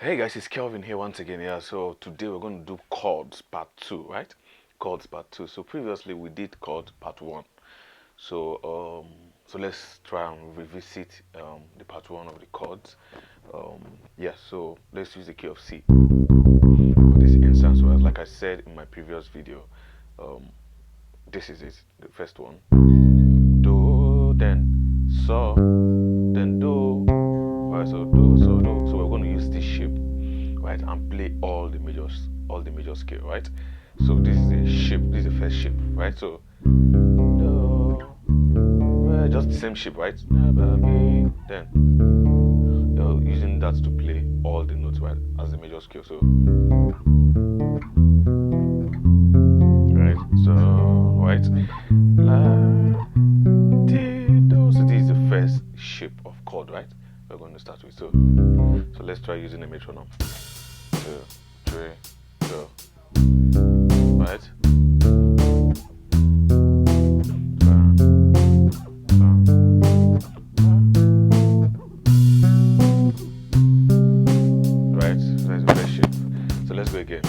Hey guys, it's Kelvin here once again. Yeah, so today we're going to do chords part 2, right? Chords part 2. So previously we did chord part 1. So let's try and revisit the part 1 of the chords. Yeah, so let's use the key of C for this instance. Whereas, like I said in my previous video, um, this is it, the first one. Do, then so, then do. Right, so do, so do. So we're going to use this shape, right, and play all the major scale, right? So this is the shape, this is the first shape, right? So do, right, just the same shape, right? Then you're using that to play all the notes, right, as the major scale. So right, so right, la, ti, do. So this is the first shape of chord, right? We're going to start with. So let's try using a metronome. 2, 3, go. Right? Right? So that's the first shape. So let's go again.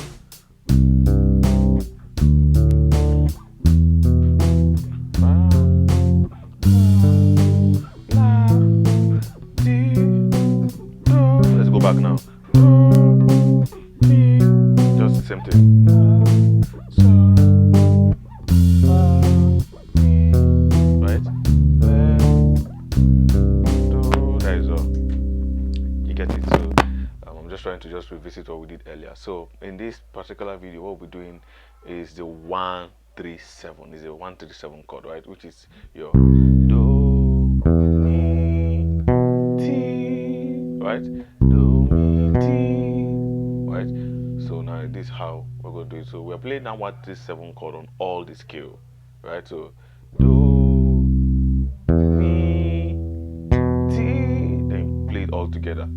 Let's go back now. Just the same thing. Right? That is all. You get it. So I'm just trying to just revisit what we did earlier. So in this particular video, what we're doing is the 137. Is a 137 chord, right? Which is your do, mi, ti, right? Do, mi, ti, right? So now this is how we're going to do it. So we're playing that 137 chord on all the scale, right? So do, mi, ti, then play it all together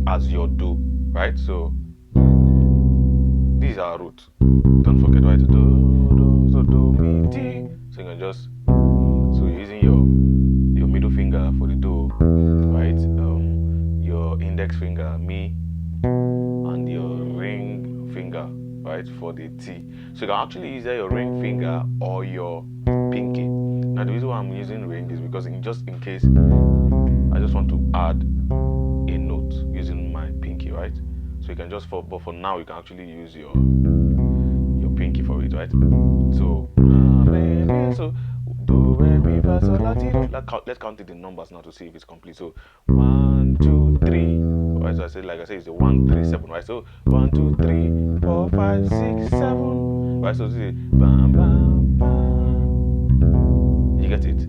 as your do, right? So these are our roots. Don't forget, right? Do, so do, mi, ti. So you can just, so using your middle finger for the do, right? Your index finger, mi, and your ring finger, right, for the T. So you can actually use your ring finger or your pinky. Now the reason why I'm using ring is because just in case I just want to add a note using my pinky, right? So you can just but for now you can actually use your pinky for it, right? So do, re, mi, fa, sol, la, ti, do. Let's count it in numbers now to see if it's complete. So 1, 2, 3. Right, so like I said, it's the 137, right? So 1, 2, 3, 4, 5, 6, 7. Right, so this is bam, bam, bam. You get it?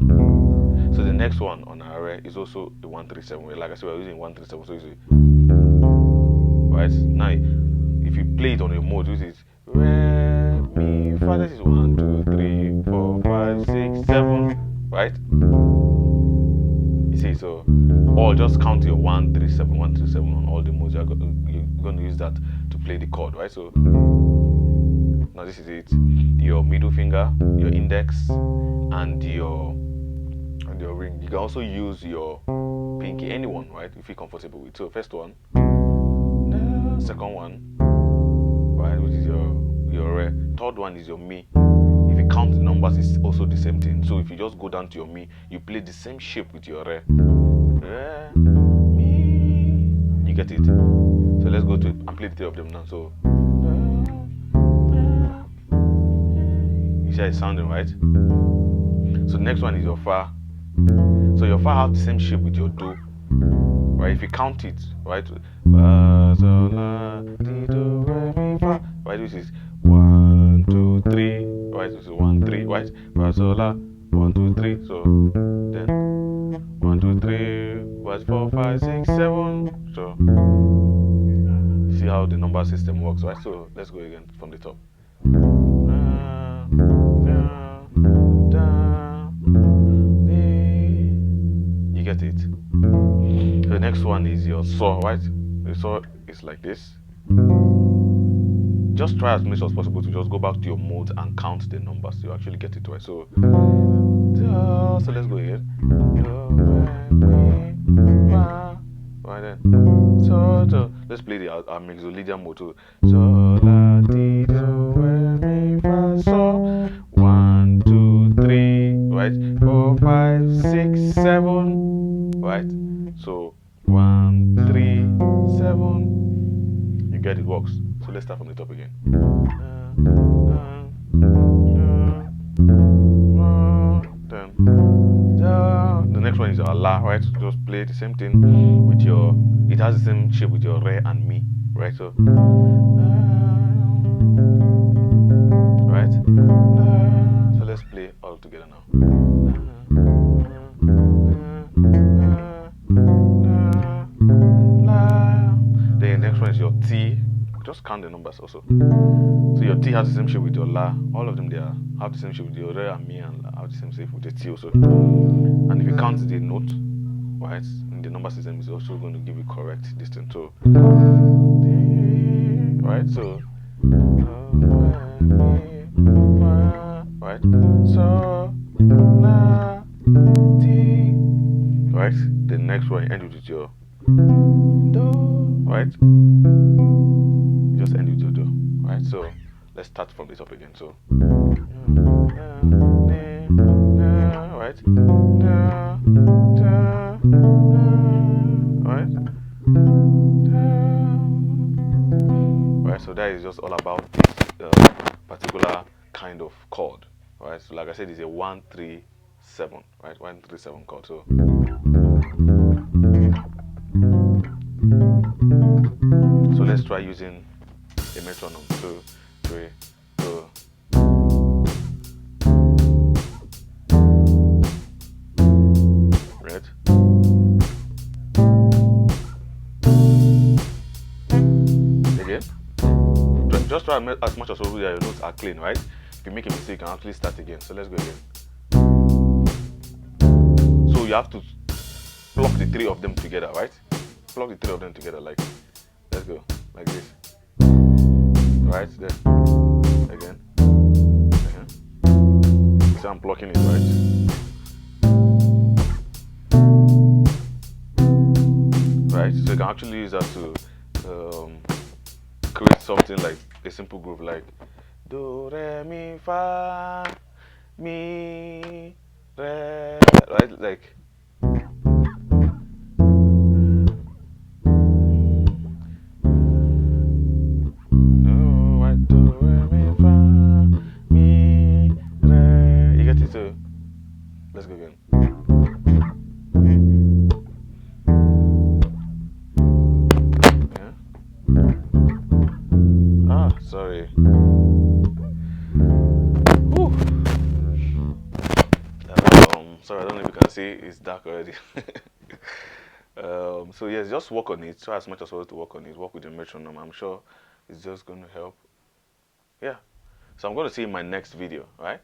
So the next one on our array is also the 137. Like I said, we're using 137. So you see, right? Now, if you play it on a mode, which is re, mi, fa, this is 1, 2, 3, 4, 5, 6, 7, right? You see, so, or just count your 137, 137 on all the modes. You're going to use that to play the chord, right? So now this is it. Your middle finger, your index, and your ring. You can also use your pinky, anyone, right? If you're comfortable with. So first one, second one, right, which is your re. Third one is your mi. If you count the numbers, it's also the same thing. So if you just go down to your mi, you play the same shape with your re. Re, mi. You get it? So let's go to it and play the three of them now. So you see how it's sounding, right? So the next one is your fa. So your fa have the same shape with your do, right? If you count it, right? Fa, sol, la, ti, do, re, mi, fa. Right? This is 1, 2, 3. Right? This is 1, 3. Right? Fa, sol, la, 1, 2, 3. So then 1, 2, 3. Right? 4, 5, 6, 7. So see how the number system works, right? So let's go again from the top. You get it? The next one is your saw, right? The saw is like this. Just try as much as possible to just go back to your mode and count the numbers so you actually get it right. So let's go again. Do, re, mi, fa. Right then. So, so let's play the our mixolydian mode. So, la, ti, do, re, mi, fa, so. 1, 2, 3, right? 4, 5, 6, 7, right? So 1, 3, 7. You get it works. So let's start from the top again. Then the next one is your la, right? Just play the same thing with your. It has the same shape with your re and mi, right? So right. So let's play all together now. The next one is your T. Just count the numbers also. So your T has the same shape with your La. All of them they have the same shape with your Re and Mi, and have the same shape with the T also. And if you count the note, right, in the number system, it's also going to give you correct distance. So, right, so, right, so, La, Ti, right. The next one you end with your Do, right. You just end with your Do, right. So let's start from the top again. So, right, right, right. So that is just all about this particular kind of chord, right? So like I said, it's a 1-3-7, right? 1-3-7 chord. So let's try using a metronome. 2, 3, 2. Right? Again. Just try as much as possible that your notes are clean, right? If you make a mistake, you can actually start again. So let's go again. So you have to pluck the three of them together, right? Pluck the three of them together, like, let's go, like this. Right there. Again. So I'm plucking it, right? Right? So you can actually use that to create something like a simple groove, like do, re, mi, fa, mi, re, right? Like, so let's go again. Yeah. Sorry. Whew. Sorry, I don't know if you can see it's dark already. So yes, just work on it. Try as much as possible to work on it. Work with the metronome. I'm sure it's just going to help. Yeah. So I'm going to see you in my next video, right?